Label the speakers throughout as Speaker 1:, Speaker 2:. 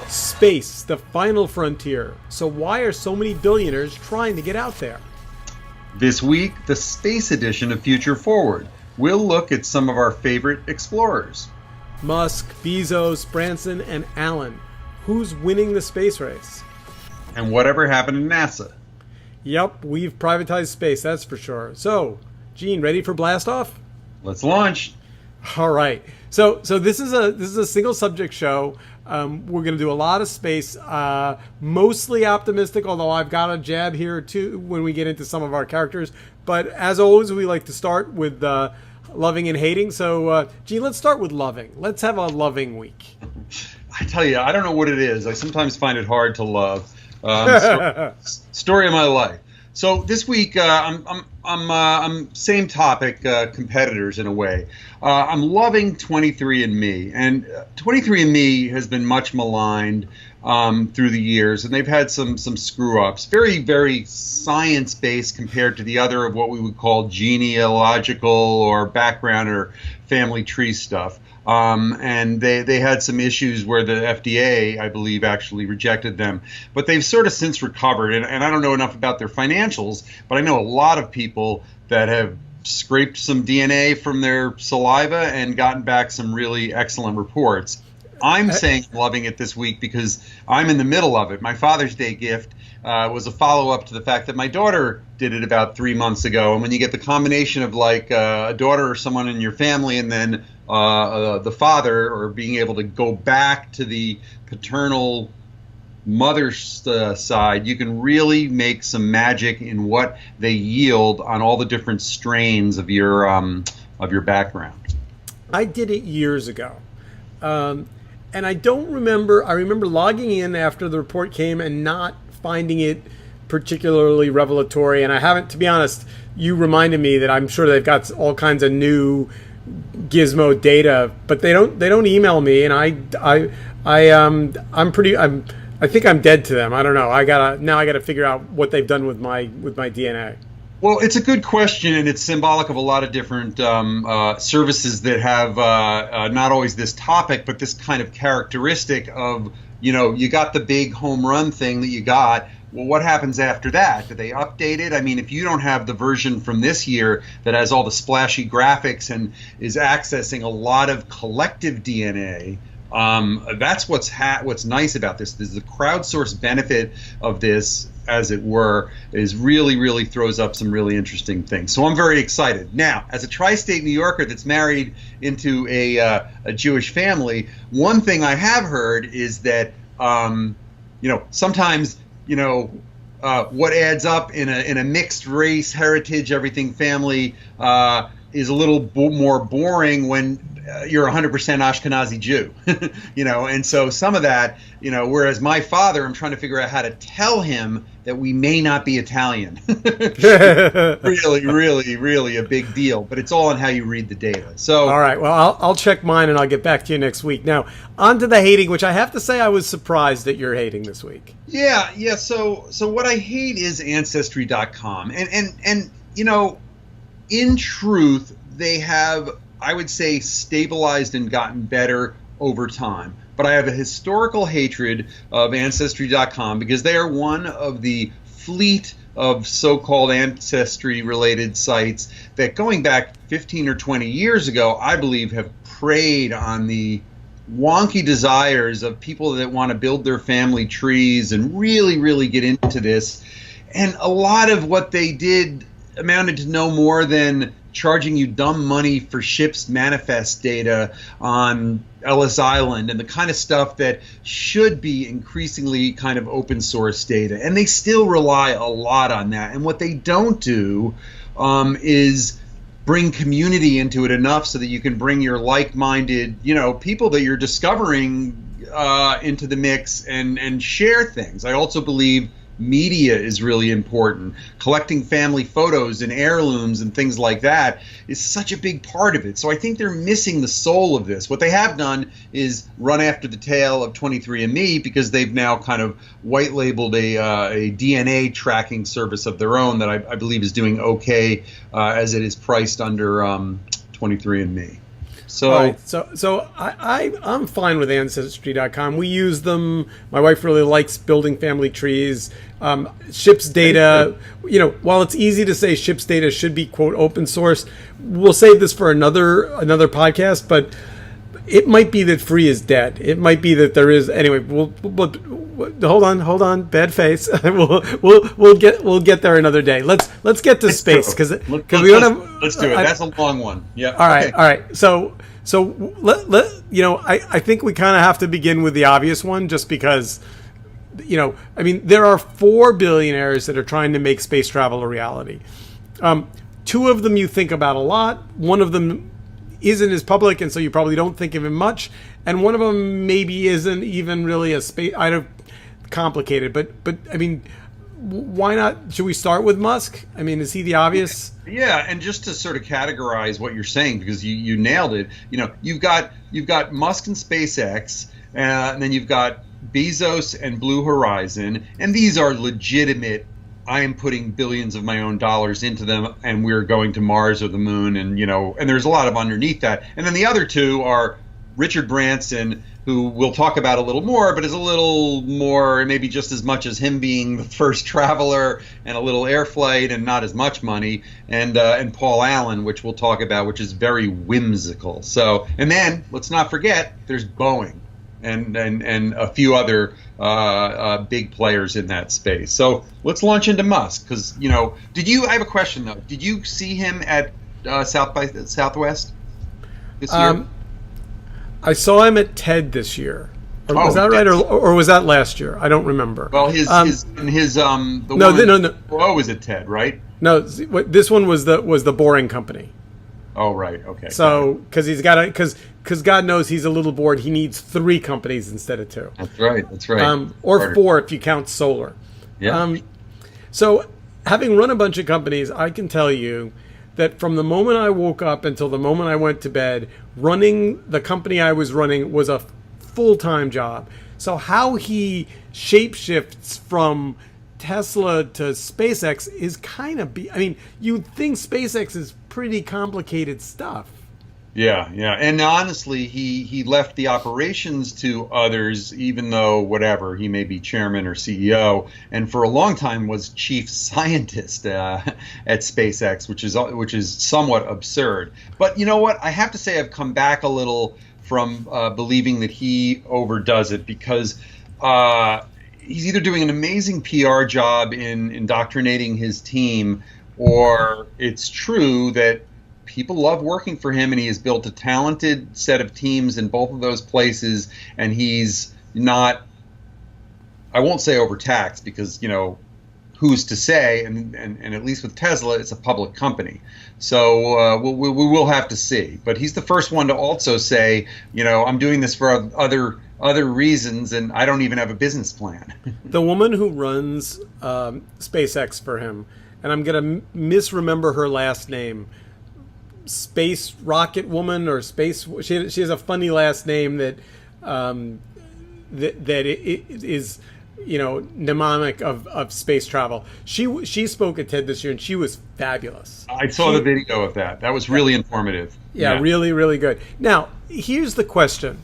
Speaker 1: Space, the final frontier. So why are so many billionaires trying to get out there?
Speaker 2: This week, the space edition of Future Forward. We'll look at some of our favorite explorers.
Speaker 1: Musk, Bezos, Branson, and Allen. Who's winning the space race?
Speaker 2: And whatever happened in NASA.
Speaker 1: Yep, we've privatized space, that's for sure. So, Gene, ready for blast off?
Speaker 2: Let's launch.
Speaker 1: All right. So this is a single subject show. We're going to do a lot of space, mostly optimistic, although I've got a jab here too when we get into some of our characters. But as always, we like to start with loving and hating. So, Gene, let's start with loving. Let's have a loving week.
Speaker 2: I tell you, I don't know what it is. I sometimes find it hard to love. Story of my life. So this week, I'm same topic, competitors in a way. I'm loving 23andMe, and 23andMe has been much maligned through the years, and they've had some screw ups. Very, very science based compared to the other of what we would call genealogical or background or family tree stuff. And they had some issues where the FDA, I believe, actually rejected them. But they've sort of since recovered. And I don't know enough about their financials, but I know a lot of people that have scraped some DNA from their saliva and gotten back some really excellent reports. I'm saying loving it this week because I'm in the middle of it. My Father's Day gift was a follow-up to the fact that my daughter did it about 3 months ago. And when you get the combination of like a daughter or someone in your family and then the father, or being able to go back to the paternal mother's side, you can really make some magic in what they yield on all the different strains of your background.
Speaker 1: I did it years ago. And I don't remember, I remember logging in after the report came and not finding it particularly revelatory. And I haven't, to be honest, you reminded me that I'm sure they've got all kinds of new gizmo data, but they don't email me, and I think I'm dead to them. I don't know. I gotta figure out what they've done with my DNA.
Speaker 2: Well, it's a good question, and it's symbolic of a lot of different services that have not always this topic, but this kind of characteristic of, you got the big home run thing that you got. Well, what happens after that? Do they update it? I mean, if you don't have the version from this year that has all the splashy graphics and is accessing a lot of collective DNA, that's what's nice about this. There's the crowdsourced benefit of this, as it were, is really throws up some really interesting things. So I'm very excited. Now, as a tri-state New Yorker that's married into a Jewish family, one thing I have heard is that sometimes what adds up in a mixed race, heritage, everything family is a little more boring when you're 100% Ashkenazi Jew, and so some of that, whereas my father, I'm trying to figure out how to tell him that we may not be Italian. really a big deal, but it's all on how you read the data. So,
Speaker 1: all right, well, I'll check mine and I'll get back to you next week. Now, on to the hating, which I have to say I was surprised that you're hating this week.
Speaker 2: Yeah. So what I hate is Ancestry.com, and in truth, they have, I would say, stabilized and gotten better over time. But I have a historical hatred of Ancestry.com because they are one of the fleet of so-called ancestry-related sites that, going back 15 or 20 years ago, I believe have preyed on the wonky desires of people that want to build their family trees and really get into this. And a lot of what they did amounted to no more than charging you dumb money for ships' manifest data on Ellis Island and the kind of stuff that should be increasingly kind of open source data. And they still rely a lot on that. And what they don't do is bring community into it enough so that you can bring your like-minded, people that you're discovering into the mix and share things. I also believe media is really important. Collecting family photos and heirlooms and things like that is such a big part of it. So I think they're missing the soul of this. What they have done is run after the tail of 23andMe because they've now kind of white labeled a DNA tracking service of their own that I believe is doing okay as it is priced under 23andMe. So,
Speaker 1: all right. I'm fine with Ancestry.com. We use them. My wife really likes building family trees. Ships data, while it's easy to say ships data should be, quote, open source, we'll save this for another podcast, but it might be that free is dead. It might be that there is, anyway, we'll hold on, bad face. we'll get there another day. Let's get to space because we don't have.
Speaker 2: Let's do it. That's a long one. Yeah.
Speaker 1: All right. So I think we kind of have to begin with the obvious one, just because, there are 4 billionaires that are trying to make space travel a reality. 2 of them you think about a lot. One of them isn't as public, and so you probably don't think of him much. And one of them maybe isn't even really a space. I don't complicated, but I mean, why not? Should we start with Musk? I mean, is he the obvious?
Speaker 2: Yeah, and just to sort of categorize what you're saying, because you nailed it. You've got Musk and SpaceX, and then you've got Bezos and Blue Horizon, and these are legitimate. I am putting billions of my own dollars into them, and we're going to Mars or the moon, and and there's a lot of underneath that. And then the other 2 are Richard Branson, who we'll talk about a little more, but is a little more, maybe just as much as him being the first traveler and a little air flight and not as much money, and Paul Allen, which we'll talk about, which is very whimsical. So, and then let's not forget, there's Boeing and a few other big players in that space. So let's launch into Musk, because I have a question though. Did you see him at South by Southwest this year?
Speaker 1: I saw him at TED this year. Was that right, or was that last year? I don't remember.
Speaker 2: Well, the one was at TED, right?
Speaker 1: No, this one was the Boring Company.
Speaker 2: Oh, right. Okay.
Speaker 1: So, because God knows he's a little bored, he needs 3 companies instead of 2.
Speaker 2: That's right.
Speaker 1: Or 4 if you count solar.
Speaker 2: Yeah.
Speaker 1: So, having run a bunch of companies, I can tell you that from the moment I woke up until the moment I went to bed, running the company I was running was a full-time job. So how he shapeshifts from Tesla to SpaceX is kind of you'd think SpaceX is pretty complicated stuff.
Speaker 2: Yeah. And honestly, he left the operations to others, even though whatever, he may be chairman or CEO, and for a long time was chief scientist at SpaceX, which is somewhat absurd. But you know what? I have to say I've come back a little from believing that he overdoes it, because he's either doing an amazing PR job in indoctrinating his team, or it's true that people love working for him, and he has built a talented set of teams in both of those places, and he's not, I won't say overtaxed, because who's to say, and at least with Tesla, it's a public company, so we will have to see. But he's the first one to also say, I'm doing this for other reasons, and I don't even have a business plan.
Speaker 1: The woman who runs SpaceX for him, and I'm going to misremember her last name, Space Rocket Woman or Space. She has a funny last name that it is mnemonic of space travel. She spoke at TED this year, and she was fabulous.
Speaker 2: I saw the video of that. That was really informative.
Speaker 1: Yeah, really, really good. Now, here's the question.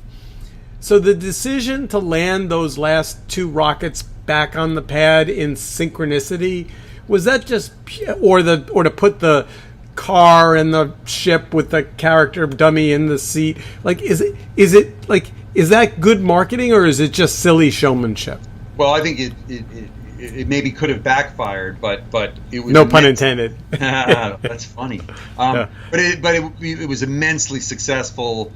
Speaker 1: So the decision to land those last 2 rockets back on the pad in synchronicity, was that just, or to put the car and the ship with the character dummy in the seat, is that good marketing, or is it just silly showmanship?
Speaker 2: Well, I think it maybe could have backfired, but it was
Speaker 1: no pun intended.
Speaker 2: That's funny. But it was immensely successful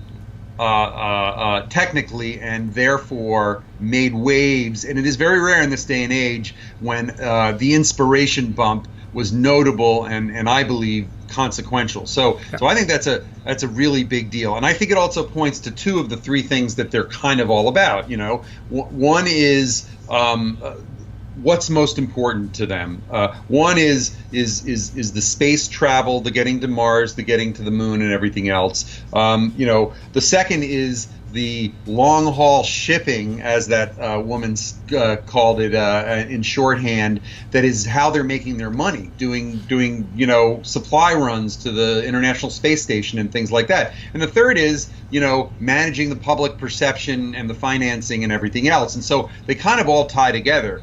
Speaker 2: technically, and therefore made waves. And it is very rare in this day and age when the inspiration bump was notable and I believe consequential. So I think that's a really big deal, and I think it also points to 2 of the 3 things that they're kind of all about. One is what's most important to them. One is the space travel, the getting to Mars, the getting to the moon, and everything else. The second is the long haul shipping, as that woman called it in shorthand, that is how they're making their money, doing supply runs to the International Space Station and things like that. And the third is managing the public perception and the financing and everything else. And so they kind of all tie together.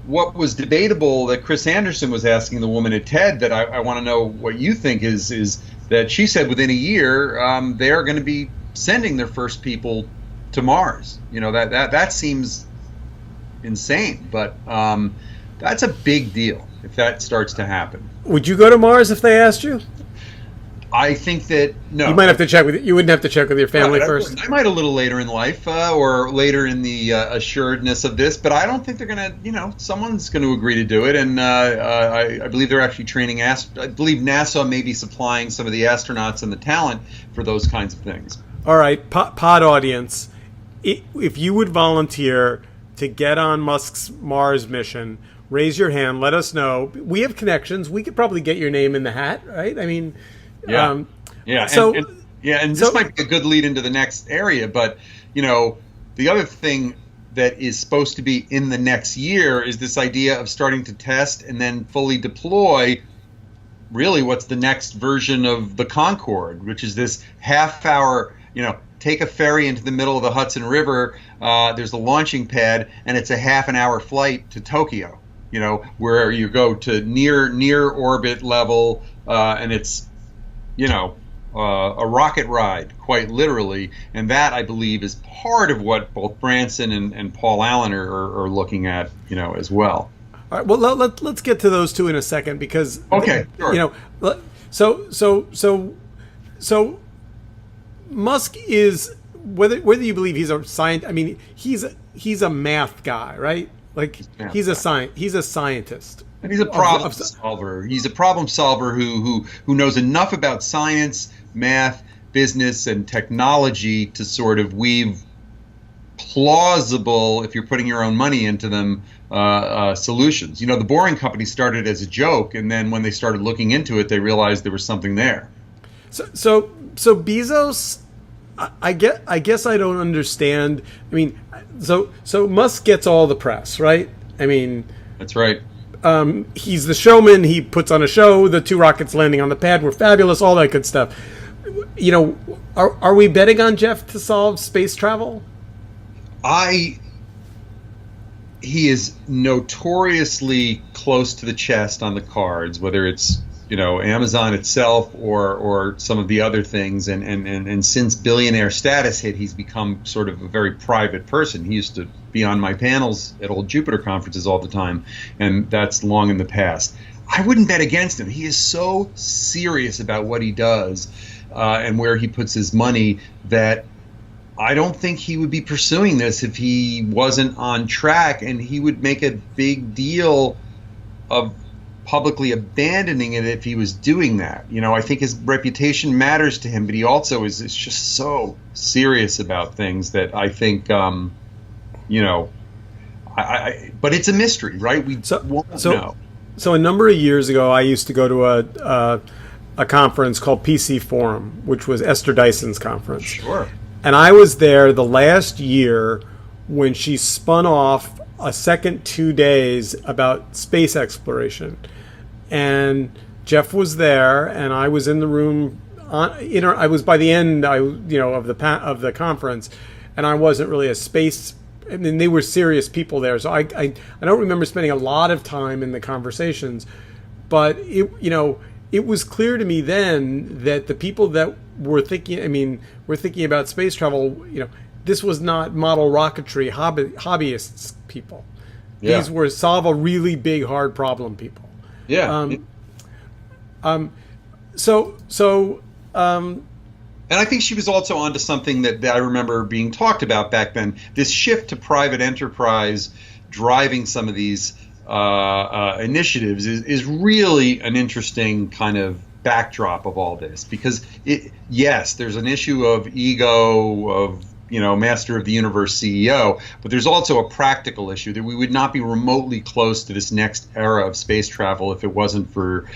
Speaker 2: What was debatable that Chris Anderson was asking the woman at TED, that I want to know what you think, is that she said within a year they are going to be sending their first people to Mars. That seems insane, but that's a big deal if that starts to happen.
Speaker 1: Would you go to Mars if they asked you?
Speaker 2: I think that no.
Speaker 1: You might have to check with. You wouldn't have to check with your family first.
Speaker 2: I might a little later in life, or later in the assuredness of this, but I don't think they're gonna. Someone's going to agree to do it, and I believe they're actually training. I believe NASA may be supplying some of the astronauts and the talent for those kinds of things.
Speaker 1: All right, pod audience, if you would volunteer to get on Musk's Mars mission, raise your hand. Let us know. We have connections. We could probably get your name in the hat, right? I mean.
Speaker 2: Yeah.
Speaker 1: So,
Speaker 2: and this might be a good lead into the next area, but the other thing that is supposed to be in the next year is this idea of starting to test and then fully deploy really what's the next version of the Concorde, which is this half-hour, take a ferry into the middle of the Hudson River, there's a launching pad, and it's a half-an-hour flight to Tokyo, where you go to near orbit level, and it's a rocket ride, quite literally, and that, I believe, is part of what both Branson and Paul Allen are looking at, as well.
Speaker 1: All right. Well, let's get to those two in a second, because
Speaker 2: okay, sure.
Speaker 1: So Musk is, whether you believe he's a scientist. I mean, he's a math guy, right? Like he's a scientist.
Speaker 2: And he's a problem solver. He's a problem solver who knows enough about science, math, business, and technology to sort of weave plausible, if you're putting your own money into them, solutions. The Boeing company started as a joke, and then when they started looking into it, they realized there was something there.
Speaker 1: So Bezos, I guess I don't understand. I mean, so Musk gets all the press, right? I mean,
Speaker 2: that's right.
Speaker 1: He's the showman. He puts on a show. The two rockets landing on the pad were fabulous. All that good stuff. Are we betting on Jeff to solve space travel? He is notoriously close to the chest on the cards, whether it's Amazon itself or some of the other things. And since billionaire status hit, he's become sort of a very private person. He used to be on my panels at old Jupiter conferences all the time, and that's long in the past. I wouldn't bet against him. He is so serious about what he does and where he puts his money that I don't think he would be pursuing this if he wasn't on track, and he would make a big deal of publicly abandoning it if he was doing that. I think his reputation matters to him, but he also is just so serious about things that I think, but it's a mystery, right? We won't know. So a number of years ago, I used to go to a conference called PC Forum, which was Esther Dyson's conference.
Speaker 2: Sure.
Speaker 1: And I was there the last year when she spun off a second 2 days about space exploration. And Jeff was there, and I was in the room. I was by the end, of the conference, and I wasn't really a space. I mean, they were serious people there, so I don't remember spending a lot of time in the conversations. But it was clear to me then that the people that were thinking about space travel. This was not model rocketry hobbyists people. Yeah. These were solve a really big, hard problem people.
Speaker 2: Yeah.
Speaker 1: And
Speaker 2: I think she was also onto something that I remember being talked about back then. This shift to private enterprise driving some of these initiatives is really an interesting kind of backdrop of all this, because yes, there's an issue of ego, of master of the universe CEO, but there's also a practical issue that we would not be remotely close to this next era of space travel if it wasn't for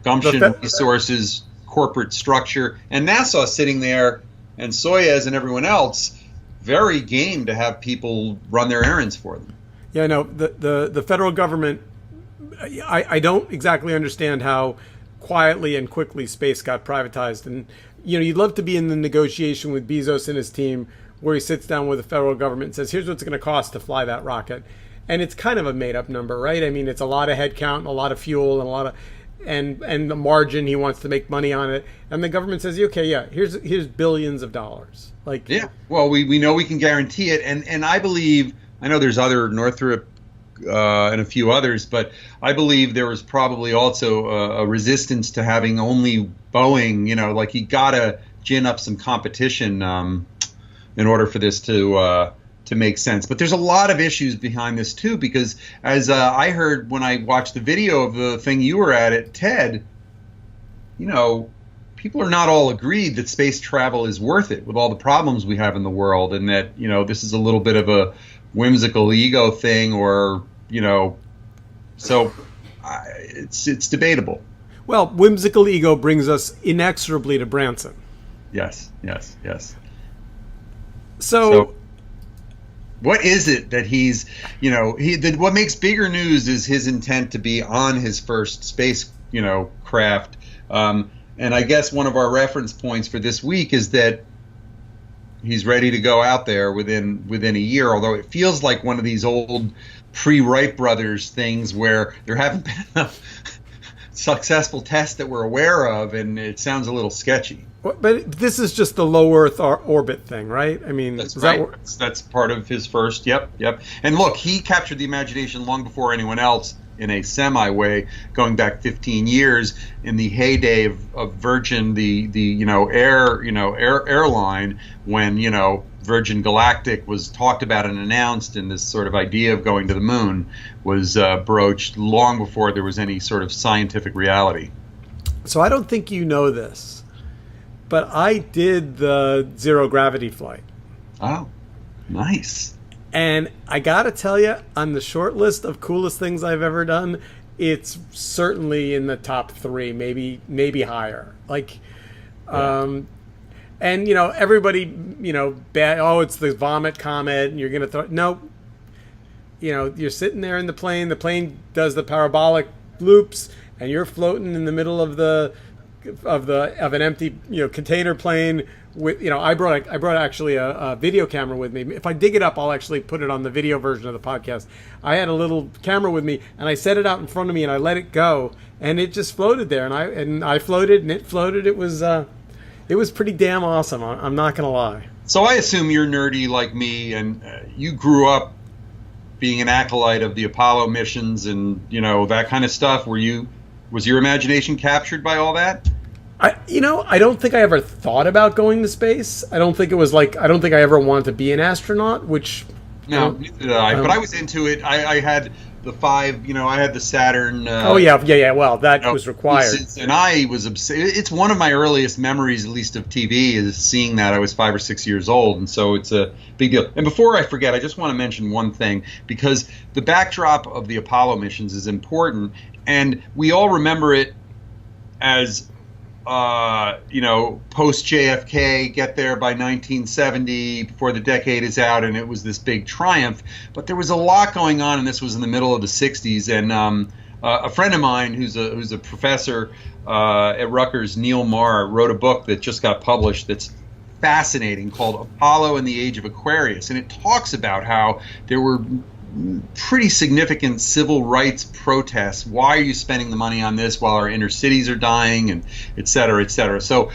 Speaker 2: gumption, resources, corporate structure, and NASA sitting there and Soyuz and everyone else very game to have people run their errands for them.
Speaker 1: Yeah, no, the federal government, I don't exactly understand how quietly and quickly space got privatized. And, you'd love to be in the negotiation with Bezos and his team where he sits down with the federal government and says, here's what's going to cost to fly that rocket. And it's kind of a made up number, right? I mean, it's a lot of headcount and a lot of fuel and a lot of, and the margin, he wants to make money on it. And the government says, okay, yeah, here's billions of dollars. Like,
Speaker 2: yeah, well, we know we can guarantee it. And I believe, I know there's other Northrop and a few others, but I believe there was probably also a resistance to having only Boeing, like you got to gin up some competition in order for this to make sense. But there's a lot of issues behind this too, because as I heard when I watched the video of the thing you were at TED, people are not all agreed that space travel is worth it with all the problems we have in the world, and that this is a little bit of a whimsical ego thing, or so it's debatable.
Speaker 1: Well, whimsical ego brings us inexorably to Branson.
Speaker 2: Yes.
Speaker 1: So
Speaker 2: what is it that he's, what makes bigger news is his intent to be on his first space, craft. And I guess one of our reference points for this week is that he's ready to go out there within a year, although it feels like one of these old pre-Wright brothers things where there haven't been enough successful tests that we're aware of, and it sounds a little sketchy.
Speaker 1: But this is just the low Earth orbit thing, right? I mean,
Speaker 2: that's right. That's part of his first. Yep. And look, he captured the imagination long before anyone else in a semi way, going back 15 years in the heyday of Virgin, the airline, when Virgin Galactic was talked about and announced, and this sort of idea of going to the moon was broached long before there was any sort of scientific reality.
Speaker 1: So I don't think you know this, but I did the zero gravity flight.
Speaker 2: Oh, nice.
Speaker 1: And I gotta tell you, on the short list of coolest things I've ever done, it's certainly in the top 3, maybe higher. Like, and everybody, bad. Oh, it's the vomit comet, and you're gonna throw. No, you're sitting there in the plane. The plane does the parabolic loops, and you're floating in the middle of an empty container plane. With I brought actually a video camera with me. If I dig it up, I'll actually put it on the video version of the podcast. I had a little camera with me, and I set it out in front of me, and I let it go, and it just floated there, and I floated, and it floated. It was pretty damn awesome. I'm not gonna lie.
Speaker 2: So I assume you're nerdy like me, and you grew up being an acolyte of the Apollo missions and that kind of stuff. Was your imagination captured by all that?
Speaker 1: I don't think I ever thought about going to space. I don't think I ever wanted to be an astronaut, which...
Speaker 2: No, neither did I. But I was into it. I had the 5, I had the Saturn...
Speaker 1: yeah. Well, that was required.
Speaker 2: Pieces, and I was it's one of my earliest memories, at least of TV, is seeing that. I was 5 or 6 years old, and so it's a big deal. And before I forget, I just want to mention one thing, because the backdrop of the Apollo missions is important, and we all remember it as... post JFK, get there by 1970 before the decade is out, and it was this big triumph. But there was a lot going on, and this was in the middle of the 60s. And a friend of mine who's a professor at Rutgers, Neil Marr, wrote a book that just got published that's fascinating called Apollo and the Age of Aquarius. And it talks about how there were pretty significant civil rights protests. Why are you spending the money on this while our inner cities are dying, and et cetera, et cetera. So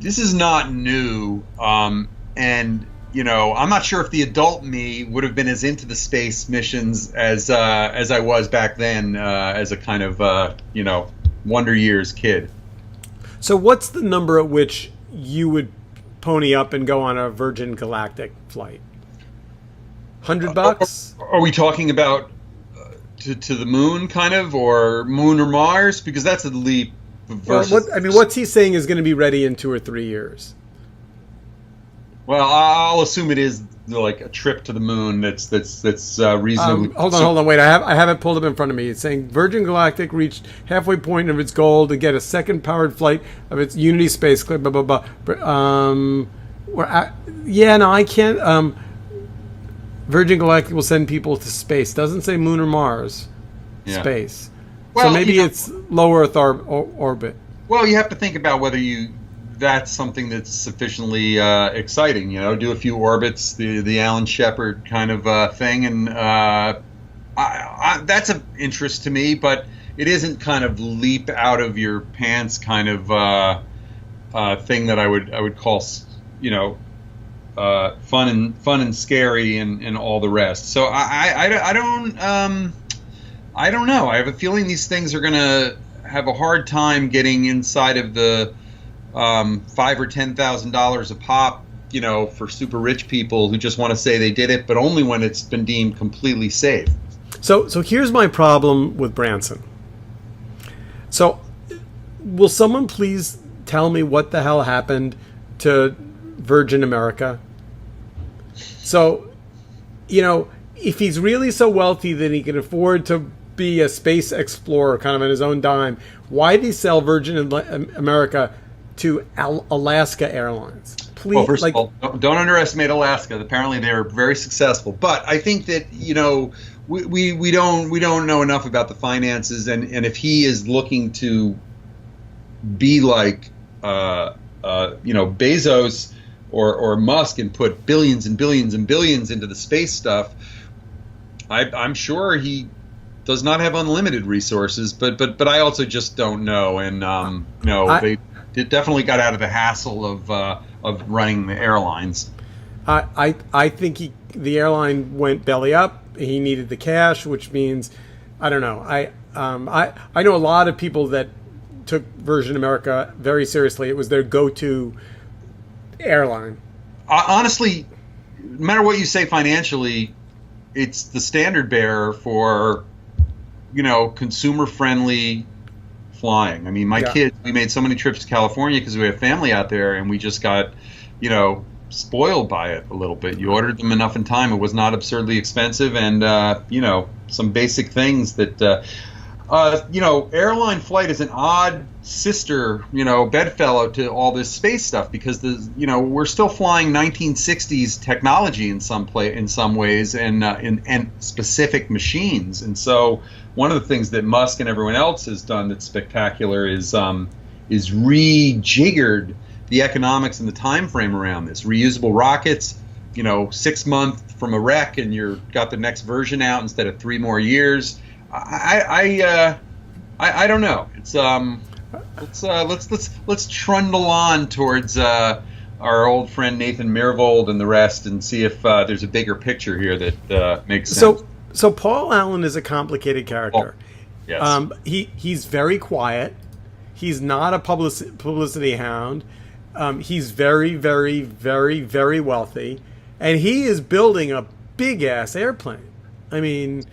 Speaker 2: this is not new. And, I'm not sure if the adult me would have been as into the space missions as I was back then, as a kind of, wonder years kid.
Speaker 1: So what's the number at which you would pony up and go on a Virgin Galactic flight? $100?
Speaker 2: Are we talking about to the moon, kind of, or moon or Mars? Because that's a leap.
Speaker 1: Versus... what's he saying is going to be ready in 2 or 3 years?
Speaker 2: Well, I'll assume it is like a trip to the moon. That's reasonably.
Speaker 1: Hold on. Wait, I have it pulled up in front of me. It's saying Virgin Galactic reached halfway point of its goal to get a second powered flight of its Unity spacecraft. Blah blah blah. Yeah, no, I can't. Virgin Galactic will send people to space. Doesn't say moon or Mars.
Speaker 2: Yeah.
Speaker 1: Space. So
Speaker 2: Well,
Speaker 1: maybe it's low Earth orbit.
Speaker 2: Well, you have to think about whether that's something that's sufficiently exciting. Do a few orbits, the Alan Shepard kind of thing, and that's of interest to me. But it isn't kind of leap out of your pants kind of thing that I would call fun and scary and all the rest. So I don't know. I have a feeling these things are going to have a hard time getting inside of the $5,000 or $10,000 a pop, for super rich people who just want to say they did it, but only when it's been deemed completely safe.
Speaker 1: So here's my problem with Branson. So will someone please tell me what the hell happened to Virgin America? So, if he's really so wealthy that he can afford to be a space explorer kind of on his own dime, why did he sell Virgin America to Alaska Airlines? Please,
Speaker 2: well, first of all, don't underestimate Alaska. Apparently, they're very successful. But I think that we don't know enough about the finances, and if he is looking to be like Bezos or Musk and put billions and billions and billions into the space stuff, I'm sure he does not have unlimited resources, but I also just don't know. And they definitely got out of the hassle of running the airlines.
Speaker 1: I think the airline went belly up. He needed the cash, which means I don't know. I know a lot of people that took Virgin America very seriously. It was their go-to airline.
Speaker 2: Honestly, no matter what you say financially, it's the standard bearer for consumer-friendly flying. I mean, my kids, we made so many trips to California because we have family out there, and we just got spoiled by it a little bit. You ordered them enough in time. It was not absurdly expensive, and some basic things that airline flight is an odd sister, bedfellow to all this space stuff, because we're still flying 1960s technology in some ways, and in specific machines. And so one of the things that Musk and everyone else has done that's spectacular is rejiggered the economics and the time frame around this. Reusable rockets, 6 months from a wreck, and you've got the next version out instead of 3 more years. I don't know. It's let's trundle on towards our old friend Nathan Myhrvold and the rest, and see if there's a bigger picture here that makes sense.
Speaker 1: So Paul Allen is a complicated character.
Speaker 2: Yes.
Speaker 1: He's very quiet. He's not a publicity hound. He's very, very, very, very wealthy, and he is building a big ass airplane. I mean,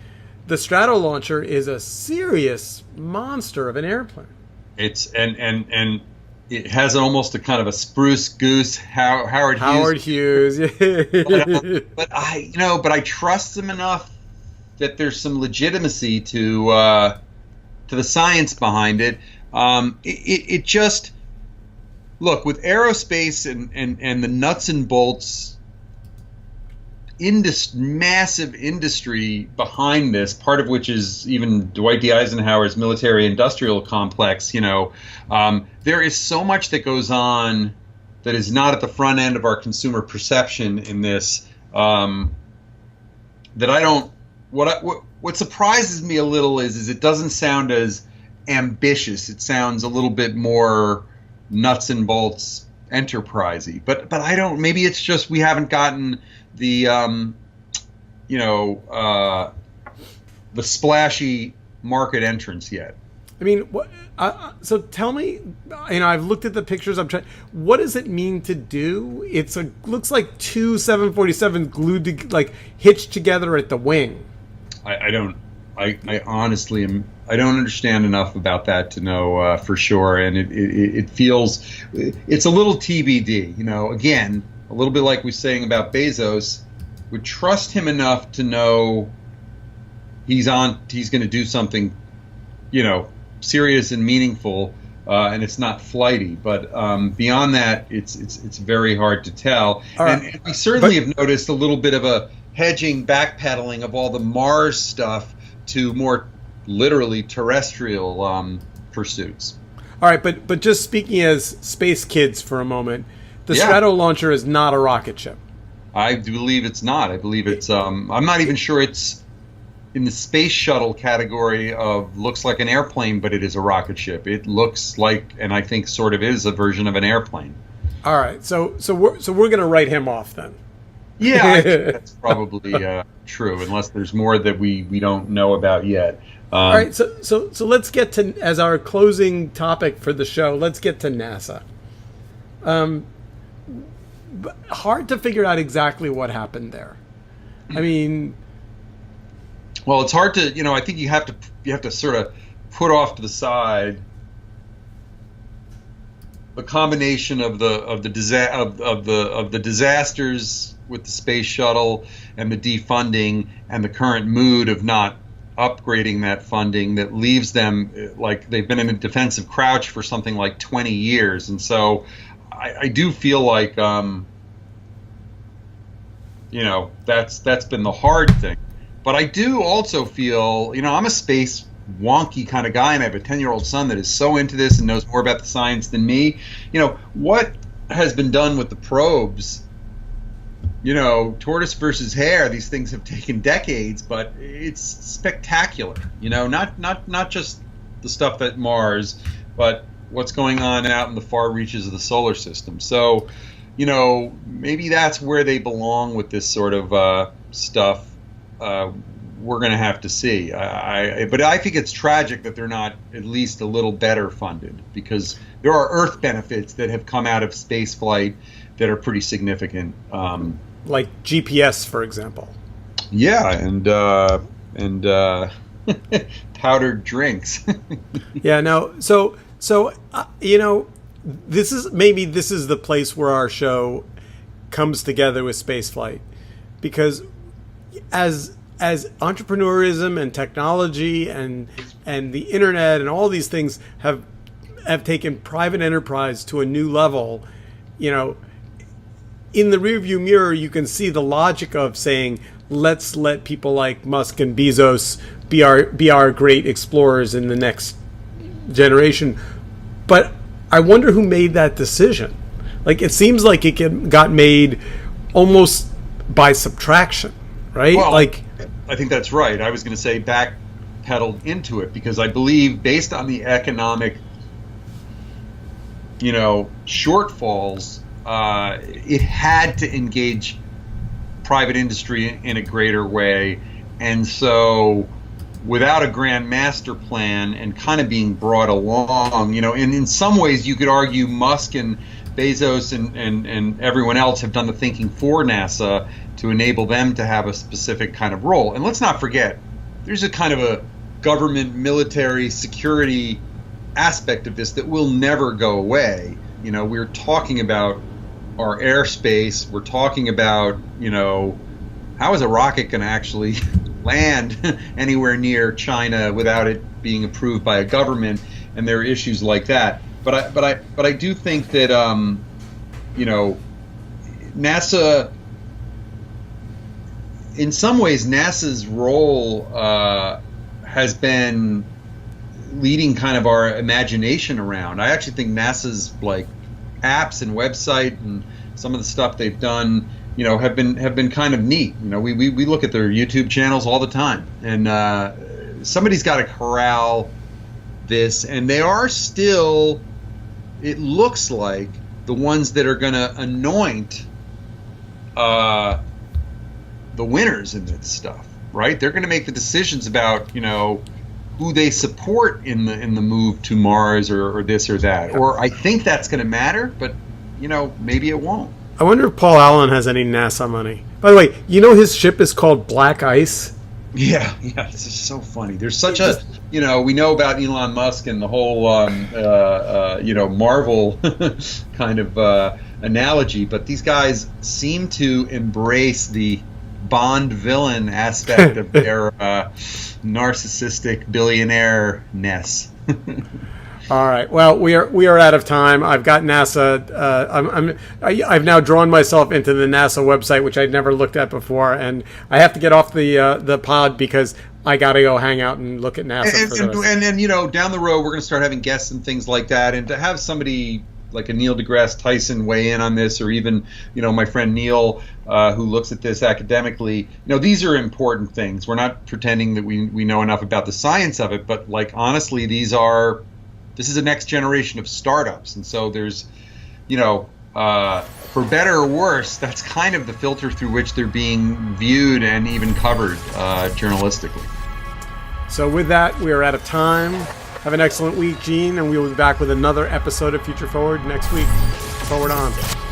Speaker 1: the Stratolauncher is a serious monster of an airplane.
Speaker 2: It's and it has almost a kind of a spruce goose Howard
Speaker 1: Hughes.
Speaker 2: but I trust them enough that there's some legitimacy to the science behind it. It just, look, with aerospace and the nuts and bolts massive industry behind this, part of which is even Dwight D. Eisenhower's military-industrial complex, there is so much that goes on that is not at the front end of our consumer perception in this, that I don't. What surprises me a little is it doesn't sound as ambitious. It sounds a little bit more nuts and bolts, enterprisey. But I don't. Maybe it's just we haven't gotten the the splashy market entrance yet.
Speaker 1: I mean, what? So tell me. I've looked at the pictures. I'm trying. What does it mean to do? Looks like 2 747s glued to, hitched together at the wing.
Speaker 2: I don't. I honestly am. I don't understand enough about that to know for sure, and it feels it's a little TBD. Again, a little bit like we were saying about Bezos. Would trust him enough to know he's going to do something, serious and meaningful. and it's not flighty. But beyond that, it's very hard to tell. And we certainly have noticed a little bit of a hedging, backpedaling of all the Mars stuff to more literally terrestrial pursuits.
Speaker 1: All right, but just speaking as space kids for a moment, the Strato launcher is not a rocket ship.
Speaker 2: I believe it's not. I believe it's. I'm not even sure it's in the space shuttle category of looks like an airplane, but it is a rocket ship. It looks like, and I think sort of is, a version of an airplane.
Speaker 1: All right, so we're going to write him off then.
Speaker 2: Yeah, I think that's probably true, unless there's more that we don't know about yet.
Speaker 1: All right, so let's get to, as our closing topic for the show, let's get to NASA. Hard to figure out exactly what happened there. I mean,
Speaker 2: well, it's hard to, I think you have to sort of put off to the side the combination of the disasters with the space shuttle and the defunding and the current mood of not upgrading that funding that leaves them like they've been in a defensive crouch for something like 20 years. And so I do feel like, that's been the hard thing. But I do also feel, I'm a space wonky kind of guy, and I have a 10-year-old son that is so into this and knows more about the science than me. What has been done with the probes, tortoise versus hare, these things have taken decades, but it's spectacular. Not just the stuff at Mars, but what's going on out in the far reaches of the solar system. So, maybe that's where they belong with this sort of stuff. We're going to have to see. But I think it's tragic that they're not at least a little better funded, because there are Earth benefits that have come out of space flight that are pretty significant.
Speaker 1: Like GPS, for example.
Speaker 2: Yeah, and powdered drinks.
Speaker 1: Yeah, no. So this is the place where our show comes together with spaceflight, because as entrepreneurism and technology and the internet and all these things have taken private enterprise to a new level, in the rearview mirror you can see the logic of saying, let's let people like Musk and Bezos be our great explorers in the next generation. But I wonder who made that decision. Like, it seems like it got made almost by subtraction, right?
Speaker 2: Well, I think that's right. I was going to say backpedaled into it, because I believe, based on the economic, shortfalls, it had to engage private industry in a greater way. And so, without a grand master plan and kind of being brought along, and in some ways you could argue Musk and Bezos and everyone else have done the thinking for NASA to enable them to have a specific kind of role. And let's not forget, there's a kind of a government, military, security aspect of this that will never go away. We're talking about our airspace. We're talking about, how is a rocket going to actually land anywhere near China without it being approved by a government? And there are issues like that. But I do think that NASA, in some ways, NASA's role has been leading kind of our imagination around. I actually think NASA's like apps and website and some of the stuff they've done, have been kind of neat. We look at their YouTube channels all the time, and somebody's got to corral this, and they are still, it looks like, the ones that are going to anoint the winners in this stuff, right? They're going to make the decisions about, who they support in the move to Mars or this or that. Or I think that's going to matter, but maybe it won't.
Speaker 1: I wonder if Paul Allen has any NASA money. By the way, his ship is called Black Ice.
Speaker 2: Yeah, this is so funny. There's such a, we know about Elon Musk and the whole, Marvel kind of analogy, but these guys seem to embrace the Bond villain aspect of their narcissistic billionaire-ness.
Speaker 1: All right. Well, we are out of time. I've got NASA. I've now drawn myself into the NASA website, which I'd never looked at before, and I have to get off the pod because I got to go hang out and look at NASA.
Speaker 2: And you know, down the road, we're going to start having guests and things like that, and to have somebody like a Neil deGrasse Tyson weigh in on this, or even, you know, my friend Neil, who looks at this academically. You know, these are important things. We're not pretending that we know enough about the science of it, but like honestly, this is the next generation of startups, and so there's, you know, for better or worse, that's kind of the filter through which they're being viewed and even covered journalistically.
Speaker 1: So with that, we are out of time. Have an excellent week, Gene, and we will be back with another episode of Future Forward next week. Forward on.